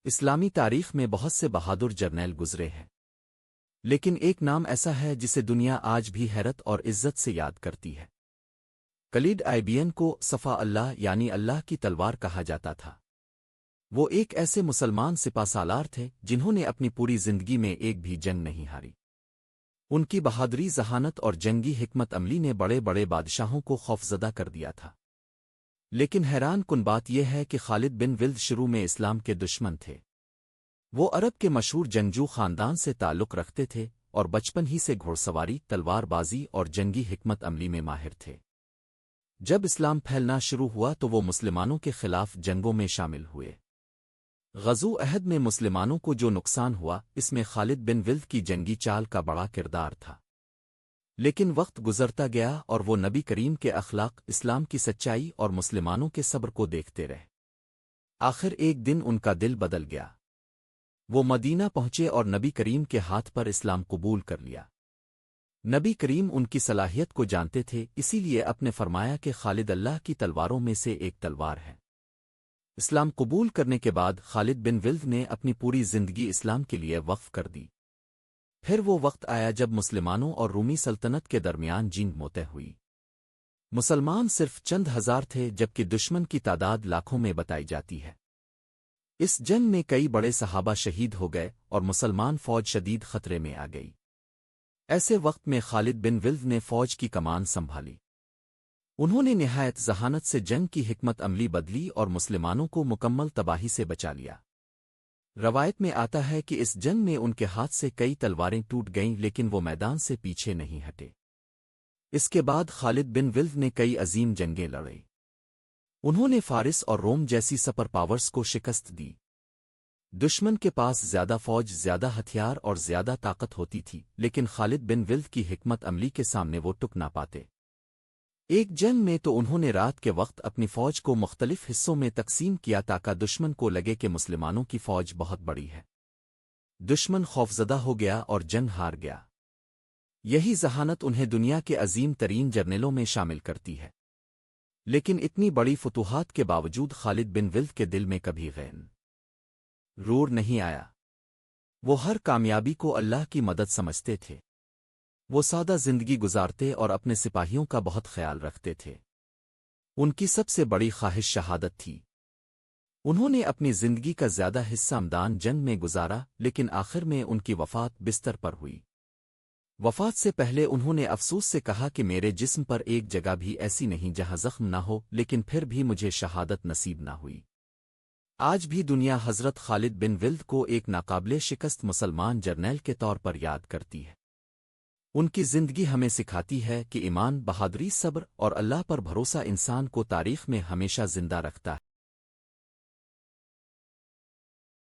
اسلامی تاریخ میں بہت سے بہادر جرنیل گزرے ہیں، لیکن ایک نام ایسا ہے جسے دنیا آج بھی حیرت اور عزت سے یاد کرتی ہے۔ خالد آئیبین کو صفا اللہ یعنی اللہ کی تلوار کہا جاتا تھا۔ وہ ایک ایسے مسلمان سپہ سالار تھے جنہوں نے اپنی پوری زندگی میں ایک بھی جنگ نہیں ہاری۔ ان کی بہادری، ذہانت اور جنگی حکمت عملی نے بڑے بڑے بادشاہوں کو خوفزدہ کر دیا تھا۔ لیکن حیران کن بات یہ ہے کہ خالد بن ولد شروع میں اسلام کے دشمن تھے۔ وہ عرب کے مشہور جنگجو خاندان سے تعلق رکھتے تھے اور بچپن ہی سے گھوڑ سواری، تلوار بازی اور جنگی حکمت عملی میں ماہر تھے۔ جب اسلام پھیلنا شروع ہوا تو وہ مسلمانوں کے خلاف جنگوں میں شامل ہوئے۔ غزو احد میں مسلمانوں کو جو نقصان ہوا، اس میں خالد بن ولد کی جنگی چال کا بڑا کردار تھا۔ لیکن وقت گزرتا گیا اور وہ نبی کریم کے اخلاق، اسلام کی سچائی اور مسلمانوں کے صبر کو دیکھتے رہے۔ آخر ایک دن ان کا دل بدل گیا۔ وہ مدینہ پہنچے اور نبی کریم کے ہاتھ پر اسلام قبول کر لیا۔ نبی کریم ان کی صلاحیت کو جانتے تھے، اسی لیے اپنے فرمایا کہ خالد اللہ کی تلواروں میں سے ایک تلوار ہے۔ اسلام قبول کرنے کے بعد خالد بن ولد نے اپنی پوری زندگی اسلام کے لیے وقف کر دی۔ پھر وہ وقت آیا جب مسلمانوں اور رومی سلطنت کے درمیان جنگ موتیں ہوئی۔ مسلمان صرف چند ہزار تھے جبکہ دشمن کی تعداد لاکھوں میں بتائی جاتی ہے۔ اس جنگ میں کئی بڑے صحابہ شہید ہو گئے اور مسلمان فوج شدید خطرے میں آ گئی۔ ایسے وقت میں خالد بن ولد نے فوج کی کمان سنبھالی۔ انہوں نے نہایت ذہانت سے جنگ کی حکمت عملی بدلی اور مسلمانوں کو مکمل تباہی سے بچا لیا۔ روایت میں آتا ہے کہ اس جنگ میں ان کے ہاتھ سے کئی تلواریں ٹوٹ گئیں، لیکن وہ میدان سے پیچھے نہیں ہٹے۔ اس کے بعد خالد بن ولد نے کئی عظیم جنگیں لڑیں۔ انہوں نے فارس اور روم جیسی سپر پاورز کو شکست دی۔ دشمن کے پاس زیادہ فوج، زیادہ ہتھیار اور زیادہ طاقت ہوتی تھی، لیکن خالد بن ولد کی حکمت عملی کے سامنے وہ ٹک نہ پاتے۔ ایک جنگ میں تو انہوں نے رات کے وقت اپنی فوج کو مختلف حصوں میں تقسیم کیا تاکہ دشمن کو لگے کہ مسلمانوں کی فوج بہت بڑی ہے۔ دشمن خوفزدہ ہو گیا اور جنگ ہار گیا۔ یہی ذہانت انہیں دنیا کے عظیم ترین جرنیلوں میں شامل کرتی ہے۔ لیکن اتنی بڑی فتوحات کے باوجود خالد بن ولد کے دل میں کبھی غرور نہیں آیا۔ وہ ہر کامیابی کو اللہ کی مدد سمجھتے تھے۔ وہ سادہ زندگی گزارتے اور اپنے سپاہیوں کا بہت خیال رکھتے تھے۔ ان کی سب سے بڑی خواہش شہادت تھی۔ انہوں نے اپنی زندگی کا زیادہ حصہ میدان جنگ میں گزارا، لیکن آخر میں ان کی وفات بستر پر ہوئی۔ وفات سے پہلے انہوں نے افسوس سے کہا کہ میرے جسم پر ایک جگہ بھی ایسی نہیں جہاں زخم نہ ہو، لیکن پھر بھی مجھے شہادت نصیب نہ ہوئی۔ آج بھی دنیا حضرت خالد بن ولد کو ایک ناقابل شکست مسلمان جرنیل کے طور پر یاد کرتی ہے۔ ان کی زندگی ہمیں سکھاتی ہے کہ ایمان، بہادری، صبر اور اللہ پر بھروسہ انسان کو تاریخ میں ہمیشہ زندہ رکھتا ہے۔